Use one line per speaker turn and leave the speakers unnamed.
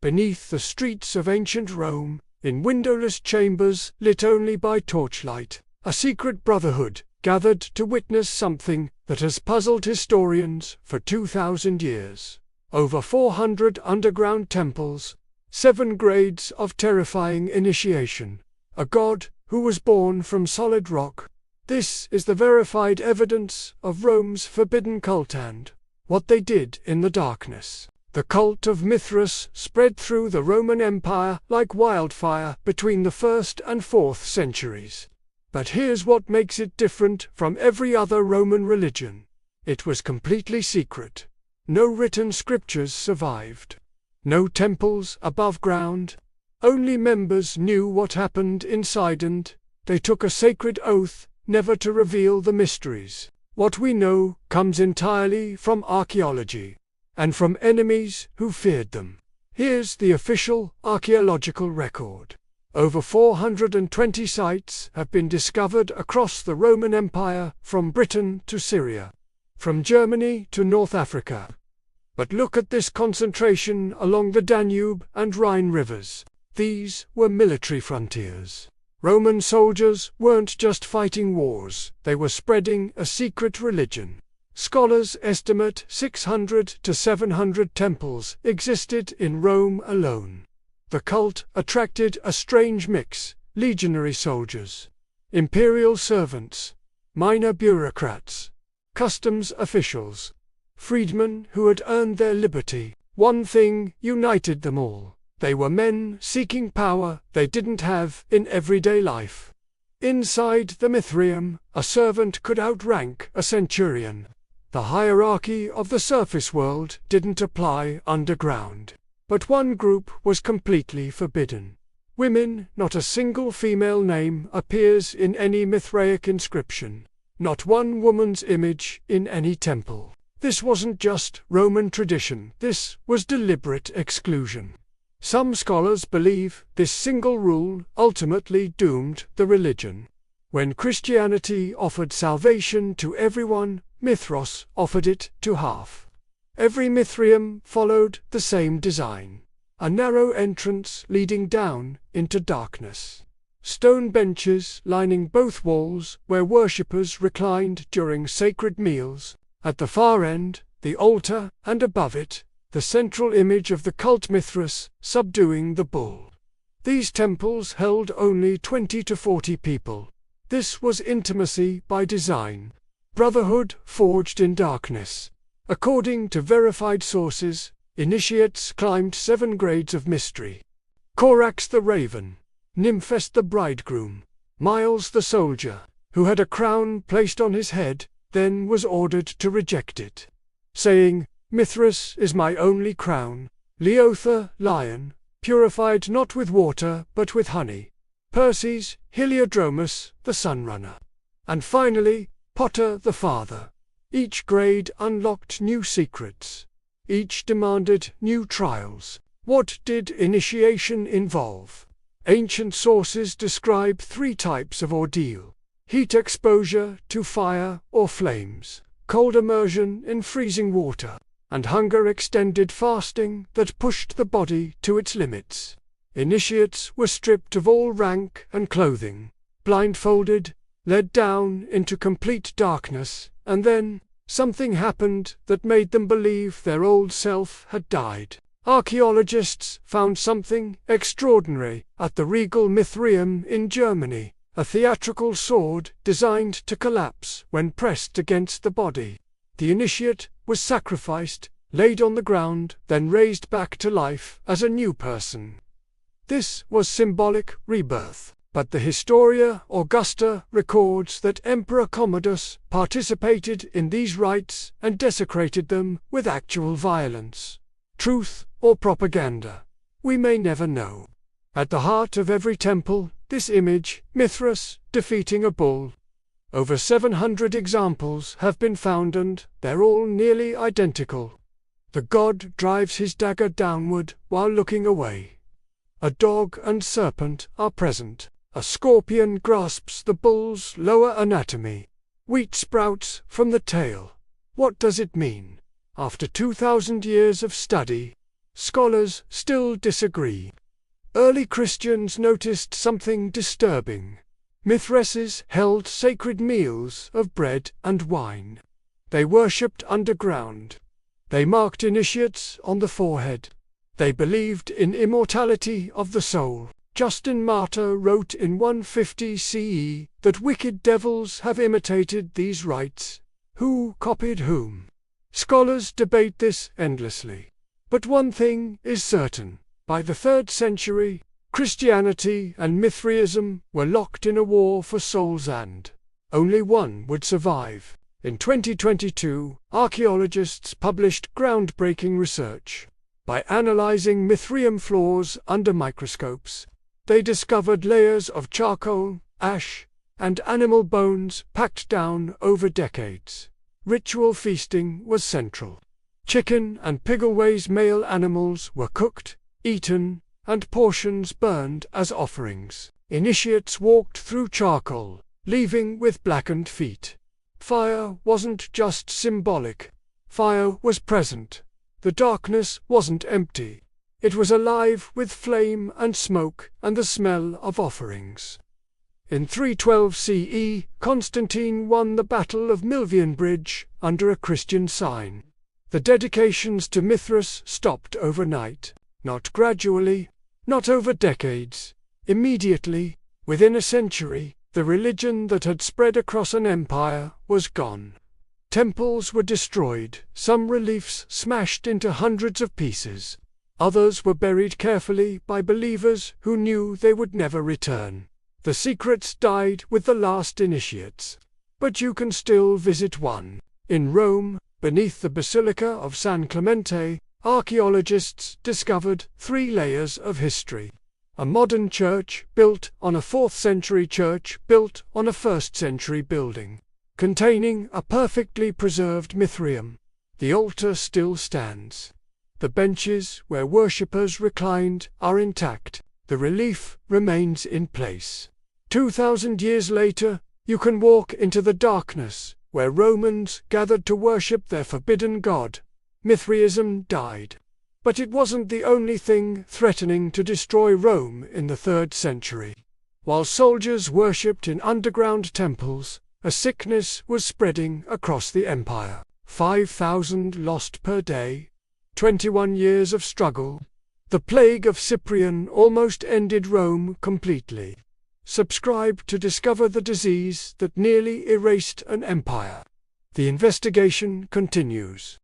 beneath the streets of ancient Rome, in windowless chambers lit only by torchlight, a secret brotherhood gathered to witness something that has puzzled historians for 2,000 years. Over 400 underground temples, 7 grades of terrifying initiation, a god who was born from solid rock. This is the verified evidence of Rome's forbidden cult and what they did in the darkness. The cult of Mithras spread through the Roman Empire like wildfire between the 1st and 4th centuries. But here's what makes it different from every other Roman religion. It was completely secret. No written scriptures survived. No temples above ground. Only members knew what happened inside, and they took a sacred oath never to reveal the mysteries. What we know comes entirely from archaeology, and from enemies who feared them. Here's the official archaeological record. Over 420 sites have been discovered across the Roman Empire, from Britain to Syria, from Germany to North Africa. But look at this concentration along the Danube and Rhine rivers. These were military frontiers. Roman soldiers weren't just fighting wars, they were spreading a secret religion. Scholars estimate 600 to 700 temples existed in Rome alone. The cult attracted a strange mix: legionary soldiers, imperial servants, minor bureaucrats, customs officials, freedmen who had earned their liberty. One thing united them all: they were men seeking power they didn't have in everyday life. Inside the Nympharum, a servant could outrank a centurion. The hierarchy of the surface world didn't apply underground. But one group was completely forbidden. Women. Not a single female name appears in any Mithraic inscription. Not one woman's image in any temple. This wasn't just Roman tradition, this was deliberate exclusion. Some scholars believe this single rule ultimately doomed the religion. When Christianity offered salvation to everyone, Mithras offered it to half. Every Nympharum followed the same design: a narrow entrance leading down into darkness. Stone benches lining both walls where worshippers reclined during sacred meals. At the far end, the altar, and above it, the central image of the cult Mithras subduing the bull. These temples held only 20 to 40 people. This was intimacy by design. Brotherhood forged in darkness. According to verified sources, initiates climbed 7 grades of mystery. Corax the raven, Nymphest the bridegroom, Miles the soldier, who had a crown placed on his head, then was ordered to reject it, saying, "Mithras is my only crown." Leotha, lion, purified not with water but with honey. Perses, Heliodromus, the sunrunner. And finally, Potter the father. Each grade unlocked new secrets. Each demanded new trials. What did initiation involve? Ancient sources describe 3 types of ordeal: heat exposure to fire or flames, cold immersion in freezing water, and hunger-extended fasting that pushed the body to its limits. Initiates were stripped of all rank and clothing, blindfolded, led down into complete darkness, and then something happened that made them believe their old self had died. Archaeologists found something extraordinary at the regal Nympharum in Germany: a theatrical sword designed to collapse when pressed against the body. The initiate was sacrificed, laid on the ground, then raised back to life as a new person. This was symbolic rebirth, but the Historia Augusta records that Emperor Commodus participated in these rites and desecrated them with actual violence. Truth or propaganda? We may never know. At the heart of every temple, this image, Mithras defeating a bull. Over 700 examples have been found and they're all nearly identical. The god drives his dagger downward while looking away. A dog and serpent are present. A scorpion grasps the bull's lower anatomy. Wheat sprouts from the tail. What does it mean? After 2,000 years of study, scholars still disagree. Early Christians noticed something disturbing. Mithraism held sacred meals of bread and wine. They worshipped underground. They marked initiates on the forehead. They believed in immortality of the soul. Justin Martyr wrote in 150 CE that wicked devils have imitated these rites. Who copied whom? Scholars debate this endlessly. But one thing is certain. By the 3rd century, Christianity and Mithraism were locked in a war for souls, and only one would survive. In 2022, archaeologists published groundbreaking research. By analyzing Mithraeum floors under microscopes, they discovered layers of charcoal, ash, and animal bones packed down over decades. Ritual feasting was central. Chicken and pigleways, male animals, were cooked, eaten, and portions burned as offerings. Initiates walked through charcoal, leaving with blackened feet. Fire wasn't just symbolic. Fire was present. The darkness wasn't empty. It was alive with flame and smoke and the smell of offerings. In 312 CE, Constantine won the Battle of Milvian Bridge under a Christian sign. The dedications to Mithras stopped overnight. Not gradually, not over decades. Immediately, within a century, the religion that had spread across an empire was gone. Temples were destroyed, some reliefs smashed into hundreds of pieces. Others were buried carefully by believers who knew they would never return. The secrets died with the last initiates. But you can still visit one. In Rome, beneath the Basilica of San Clemente, archaeologists discovered 3 layers of history. A modern church built on a 4th century church built on a 1st century building, containing a perfectly preserved Mithraeum. The altar still stands. The benches where worshippers reclined are intact. The relief remains in place. 2,000 years later, you can walk into the darkness where Romans gathered to worship their forbidden god. Mithraism died. But it wasn't the only thing threatening to destroy Rome in the 3rd century. While soldiers worshipped in underground temples, a sickness was spreading across the empire. 5,000 lost per day. 21 years of struggle. The plague of Cyprian almost ended Rome completely. Subscribe to discover the disease that nearly erased an empire. The investigation continues.